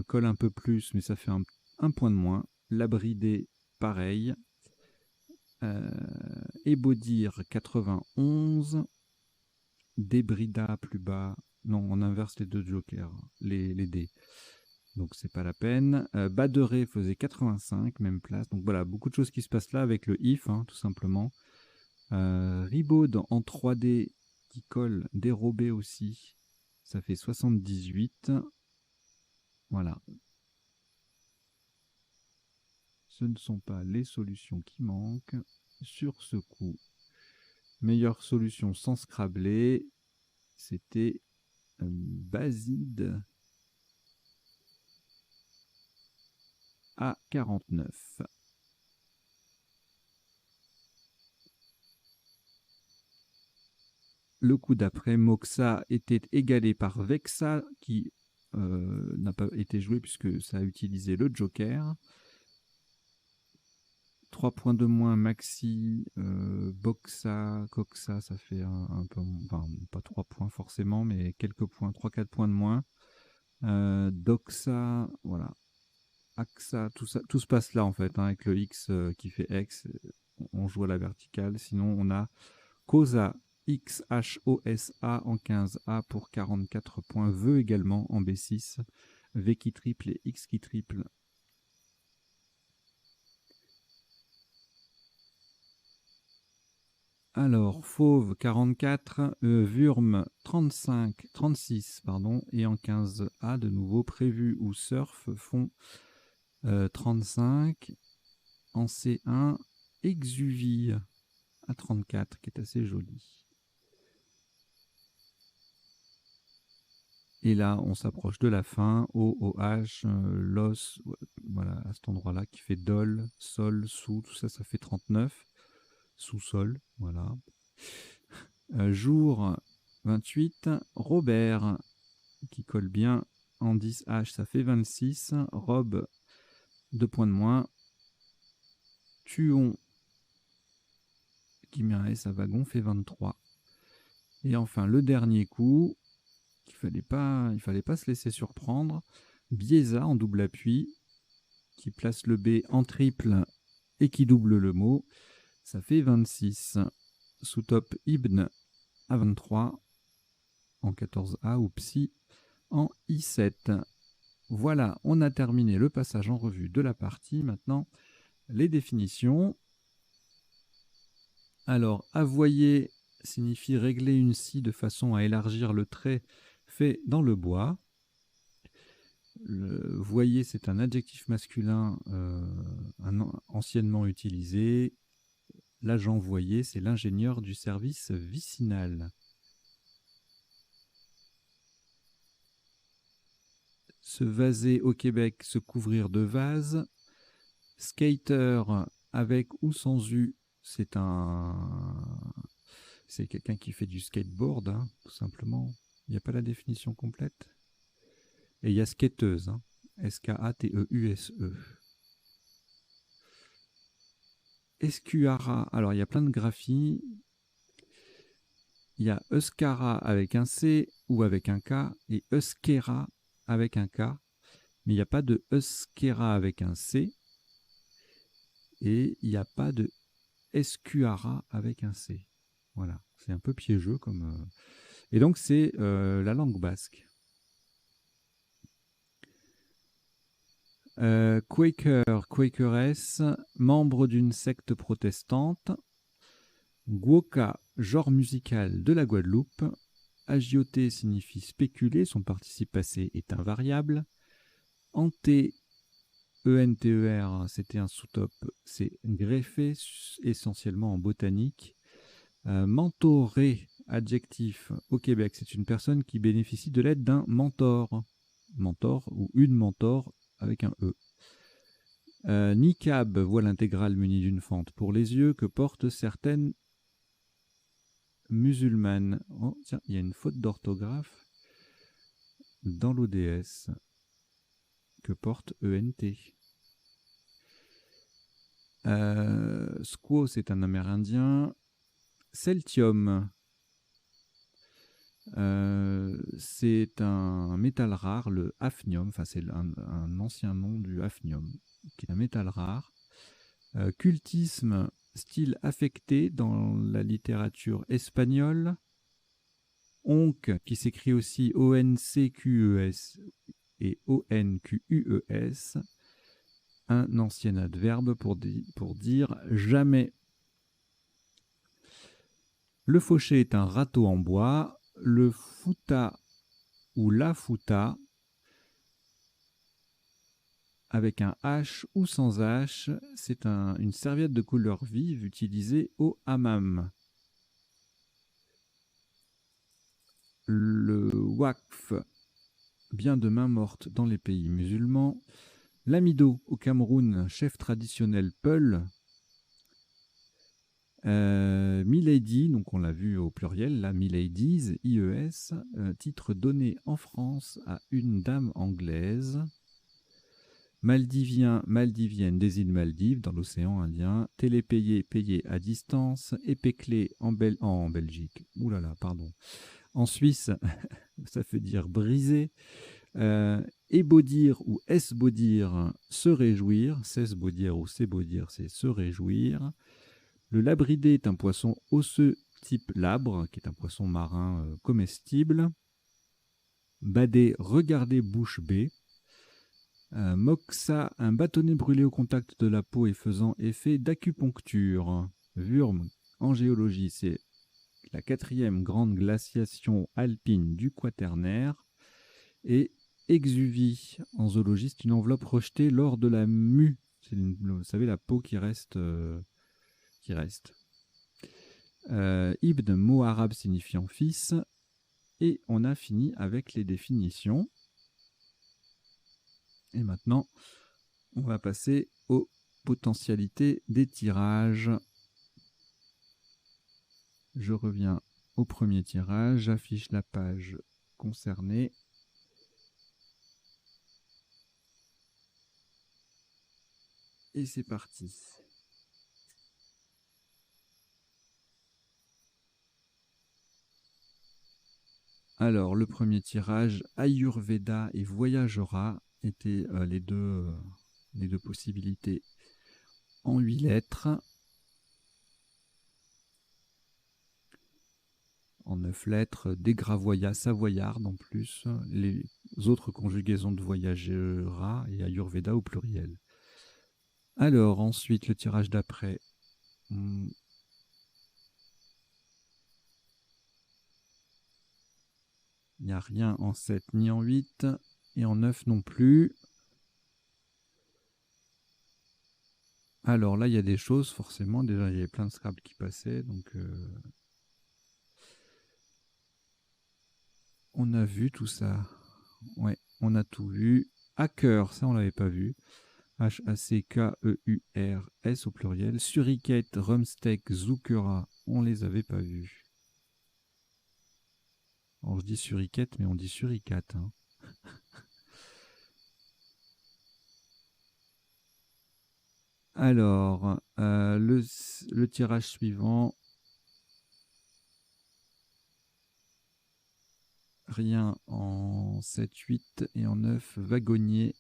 colle un peu plus, mais ça fait un point de moins. Labridé, pareil. Ébaudir, 91. Débrida, plus bas. Non, on inverse les deux jokers, les dés. Donc c'est pas la peine. Baderet faisait 85, même place. Donc voilà, beaucoup de choses qui se passent là avec le if, hein, tout simplement. Ribaud en 3D qui colle, dérobé aussi. Ça fait 78. Voilà. Ce ne sont pas les solutions qui manquent. Sur ce coup, meilleure solution sans scrabler, c'était Baside à 49. Le coup d'après, Moxa était égalé par Vexa, qui n'a pas été joué puisque ça a utilisé le Joker. 3 points de moins, Maxi, Boxa, Coxa, ça fait un peu, enfin, pas 3 points forcément, mais quelques points, 3-4 points de moins. Doxa, voilà. Axa, tout se passe là en fait, hein, avec le X qui fait X, on joue à la verticale. Sinon, on a Cosa, XHOSA en 15A pour 44 points. Vœu également en B6. V qui triple et X qui triple. Alors, Fauve 44, Wurm 36, pardon, et en 15A de nouveau, Prévu ou Surf font 35. En C1, Exuvie à 34, qui est assez joli. Et là, on s'approche de la fin. OH, l'os, voilà, à cet endroit-là, qui fait Dol, Sol, Sous, tout ça, ça fait 39. Sous-sol, voilà. Jour 28, Robert, qui colle bien en 10H, ça fait 26. Robe, 2 points de moins. Tuon, qui met un S à wagon, fait 23. Et enfin, le dernier coup, il fallait pas se laisser surprendre. Biesa en double appui, qui place le B en triple et qui double le mot. Ça fait 26. Sous-top Ibn à 23 en 14A ou Psy en I7. Voilà, on a terminé le passage en revue de la partie. Maintenant, les définitions. Alors, avoyer signifie régler une scie de façon à élargir le trait fait dans le bois. Le voyer, c'est un adjectif masculin anciennement utilisé. L'agent voyer, c'est l'ingénieur du service vicinal. Se vaser au Québec, se couvrir de vase. Skater, avec ou sans U, c'est quelqu'un qui fait du skateboard, hein, tout simplement. Il n'y a pas la définition complète. Et il y a skateuse, hein, S-K-A-T-E-U-S-E. Escuara, alors il y a plein de graphies. Il y a Euskara avec un C ou avec un K et Euskera avec un K. Mais il n'y a pas de Euskera avec un C. et il n'y a pas de Escuara avec un C. Voilà, c'est un peu piégeux comme. Et donc c'est la langue basque. Quaker, Quakeress, membre d'une secte protestante. Guoka, genre musical de la Guadeloupe. Agioté signifie spéculer, son participe passé est invariable. Enter, E-N-T-E-R, c'était un sous-top, c'est greffé essentiellement en botanique. Mentoré, adjectif au Québec, c'est une personne qui bénéficie de l'aide d'un mentor. Mentor ou une mentor avec un E. Niqab, voile intégrale munie d'une fente pour les yeux que portent certaines musulmanes. Oh, tiens, il y a une faute d'orthographe dans l'ODS que porte ENT. Squaw, c'est un Amérindien. Celtium, c'est un métal rare, le hafnium, enfin c'est un ancien nom du hafnium, qui est un métal rare. Cultisme, style affecté dans la littérature espagnole. Onc, qui s'écrit aussi O-N-C-Q-E-S et O-N-Q-U-E-S, un ancien adverbe pour dire jamais. Le fauché est un râteau en bois. Le fouta ou la fouta, avec un H ou sans H, c'est une serviette de couleur vive utilisée au hammam. Le waqf, bien de main morte dans les pays musulmans. L'amido au Cameroun, chef traditionnel Peul. Milady, donc on l'a vu au pluriel, la Miladies, IES, titre donné en France à une dame anglaise. Maldivien, maldivienne des îles Maldives dans l'océan Indien. Télépayé, payé à distance. Épéclé en Belgique. Ouh là là, pardon. En Suisse, ça veut dire briser. Ébaudir ou esbaudir, se réjouir. S'esbaudir ou s'ébaudir, c'est se réjouir. Le labridé est un poisson osseux type labre, qui est un poisson marin comestible. Bader, regarder bouche bée. Moxa, un bâtonnet brûlé au contact de la peau et faisant effet d'acupuncture. Wurm, en géologie, c'est la 4e grande glaciation alpine du Quaternaire. Et exuvie, en zoologie, c'est une enveloppe rejetée lors de la mue. C'est vous savez, la peau qui reste. Ibn, mot arabe signifiant fils. Et on a fini avec les définitions. Et maintenant, on va passer aux potentialités des tirages. Je reviens au premier tirage, j'affiche la page concernée. Et c'est parti. Alors, le premier tirage, Ayurveda et Voyagera étaient les deux possibilités en 8 lettres. En 9 lettres, Dégravoya, Savoyard en plus, les autres conjugaisons de Voyagera et Ayurveda au pluriel. Alors, ensuite, le tirage d'après. Il n'y a rien en 7 ni en 8, et en 9 non plus. Alors là, il y a des choses, forcément. Déjà, il y avait plein de Scrabble qui passaient, donc on a vu tout ça. Ouais, on a tout vu. Hacker, ça, on l'avait pas vu. H-A-C-K-E-U-R-S au pluriel. Suricate, Rumsteak, Zoukera, on les avait pas vus. Alors, je dis suricate, mais on dit suricate. Hein. Alors, le tirage suivant. Rien en 7, 8 et en 9, wagonnier.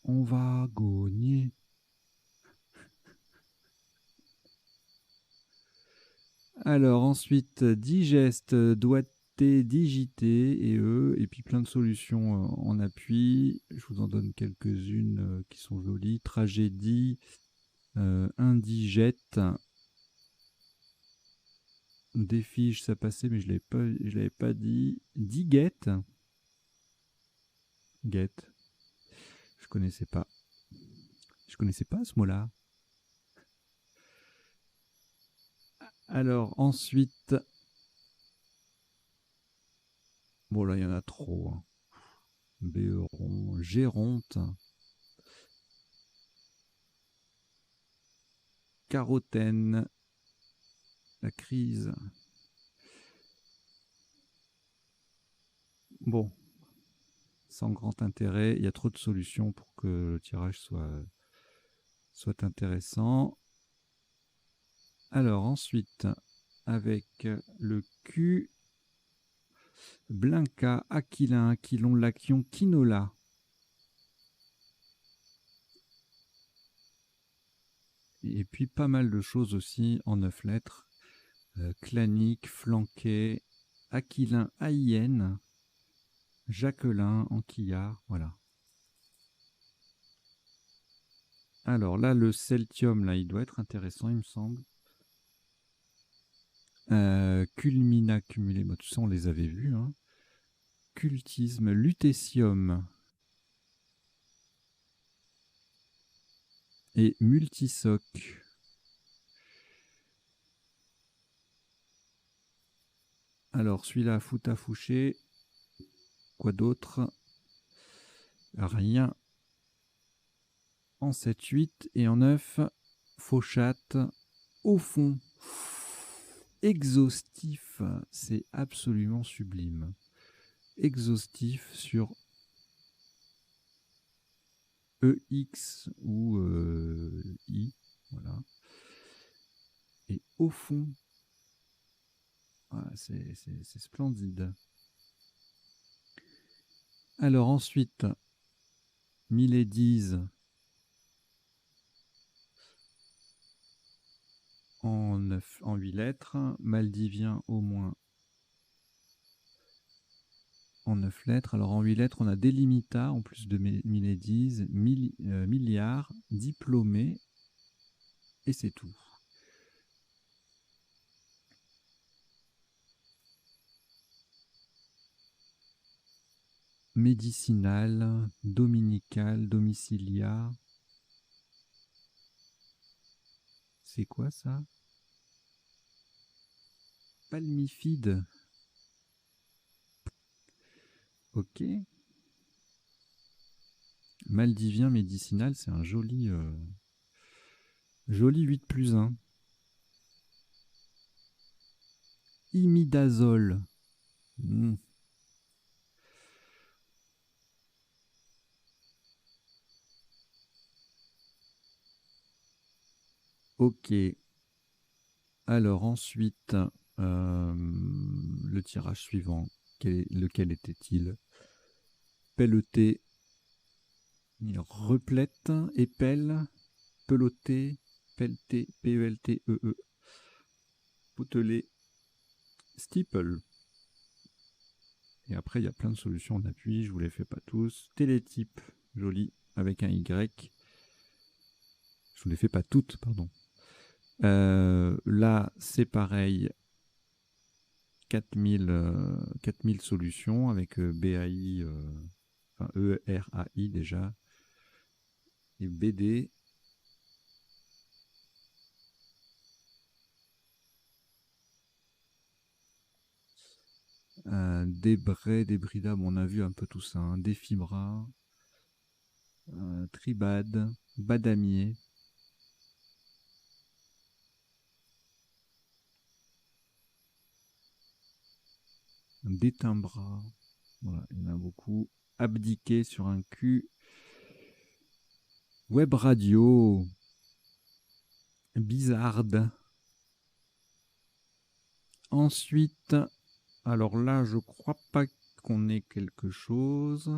On va gagner. Alors ensuite, digeste, doigté, digité, et eux, et puis plein de solutions en appui. Je vous en donne quelques-unes qui sont jolies. Tragédie, indigète, défige, ça passait, mais je l'avais pas dit. Diguette, guette, je connaissais pas. Je connaissais pas ce mot-là. Alors ensuite, bon là il y en a trop. Hein. Béeron, Géronte, Carotène, la crise. Bon, sans grand intérêt, il y a trop de solutions pour que le tirage soit intéressant. Alors ensuite, avec le Q, Blinka, Aquilin, Aquilon, Laquion, Quinola. Et puis pas mal de choses aussi en 9 lettres. Clanique, Flanquet, Aquilin, Aïenne, Jacquelin, Anquillard, voilà. Alors là, le Celtium, là, il doit être intéressant, il me semble. Culmina, cumulé, bah, tout ça, on les avait vus. Hein. Cultisme, Lutécium et Multisoc. Alors, celui-là, Fouta Fouché. Quoi d'autre? Rien. En 7, 8 et en 9, Fauchat. Au fond, exhaustif, c'est absolument sublime. Exhaustif sur EX ou I, voilà. Et au fond, voilà, c'est splendide. Alors ensuite, Miladies en 8 lettres, Maldivien au moins en 9 lettres. Alors en 8 lettres, on a Delimita en plus de Miladies, milliard, diplômé, et c'est tout. Médicinal, dominical, domicilia. C'est quoi ça? Palmifide. Ok. Maldivien médicinal, c'est un joli 8+1. Imidazole. Ok. Alors ensuite, le tirage suivant, lequel était-il? Pelleté, replète, épelle, peloté, pelleté, P-E-L-T-E-E, potelé, steeple. Et après, il y a plein de solutions en appui, je ne vous les fais pas tous. Télétype, joli, avec un Y. Je ne vous les fais pas toutes, pardon. Là, c'est pareil. 4000 solutions avec BAI, enfin ERAI déjà. Et BD. Débray, Débrida, bon, on a vu un peu tout ça. Hein. Défibra, Tribad, Badamier. Détimbra, voilà, il y en a beaucoup. Abdiqué sur un Q. Web radio. Bizarde. Ensuite, alors là, je crois pas qu'on ait quelque chose.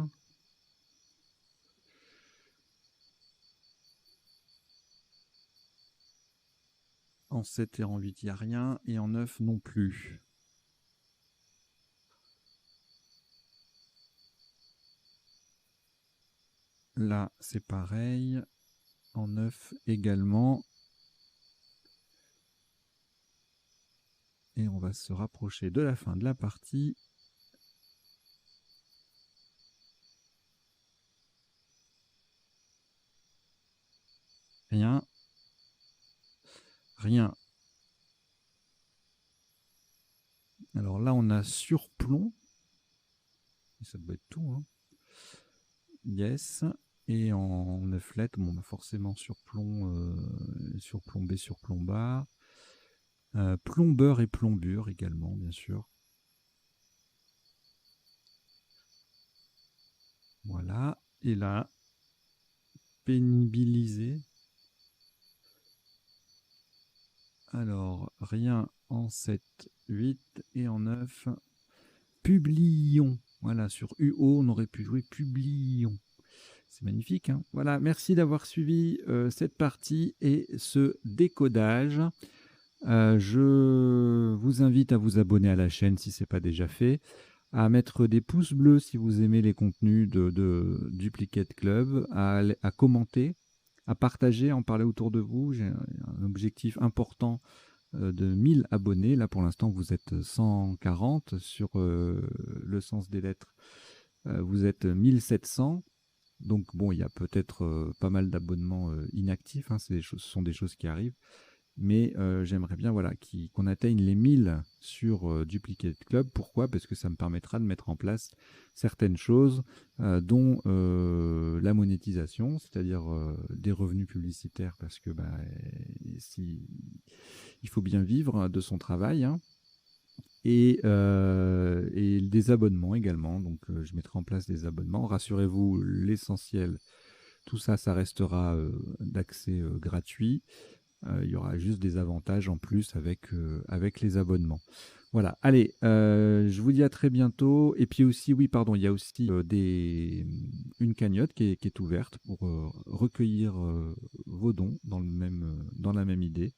En 7 et en 8, il n'y a rien. Et en 9 non plus. Là, c'est pareil. En 9 également. Et on va se rapprocher de la fin de la partie. Rien. Rien. Alors là, on a surplomb. Ça doit être tout. Hein. Yes. Et en 9 lettres, bon, forcément surplomb, surplombé, surplombar. Plombeur et plombure également, bien sûr. Voilà. Et là, pénibilisé. Alors, rien en 7, 8 et en 9. Publions. Voilà, sur UO, on aurait pu jouer Publions. C'est magnifique. Hein, voilà, merci d'avoir suivi cette partie et ce décodage. Je vous invite à vous abonner à la chaîne si ce n'est pas déjà fait, à mettre des pouces bleus si vous aimez les contenus de Duplicate Club, à commenter, à partager, à en parler autour de vous. J'ai un objectif important de 1000 abonnés. Là, pour l'instant, vous êtes 140 sur le sens des lettres. Vous êtes 1700. Donc, bon, il y a peut-être pas mal d'abonnements inactifs. Hein, ce sont des choses qui arrivent. Mais j'aimerais bien voilà, qu'on atteigne les 1000 sur Duplicate Club. Pourquoi? Parce que ça me permettra de mettre en place certaines choses, dont la monétisation, c'est-à-dire des revenus publicitaires, parce que il faut bien vivre de son travail, hein, et des abonnements également. Donc je mettrai en place des abonnements. Rassurez-vous, l'essentiel, tout ça, ça restera d'accès gratuit. Il y aura juste des avantages en plus avec les abonnements. Voilà, allez, je vous dis à très bientôt. Et puis aussi, oui, pardon, il y a aussi une cagnotte qui est ouverte pour recueillir vos dons dans la même idée.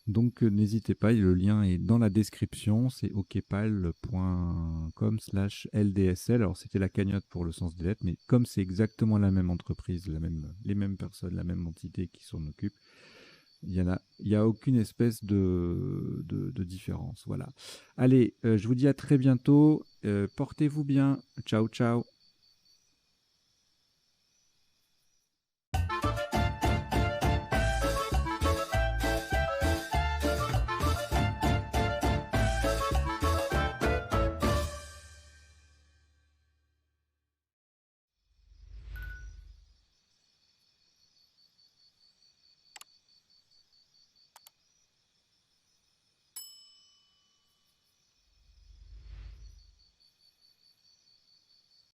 Donc n'hésitez pas, le lien est dans la description, c'est okpal.com/LDSL. Alors c'était la cagnotte pour le sens des lettres, mais comme c'est exactement la même entreprise, les mêmes personnes, la même entité qui s'en occupe, il y a aucune espèce de différence. Voilà. Allez, je vous dis à très bientôt. Portez-vous bien. Ciao, ciao.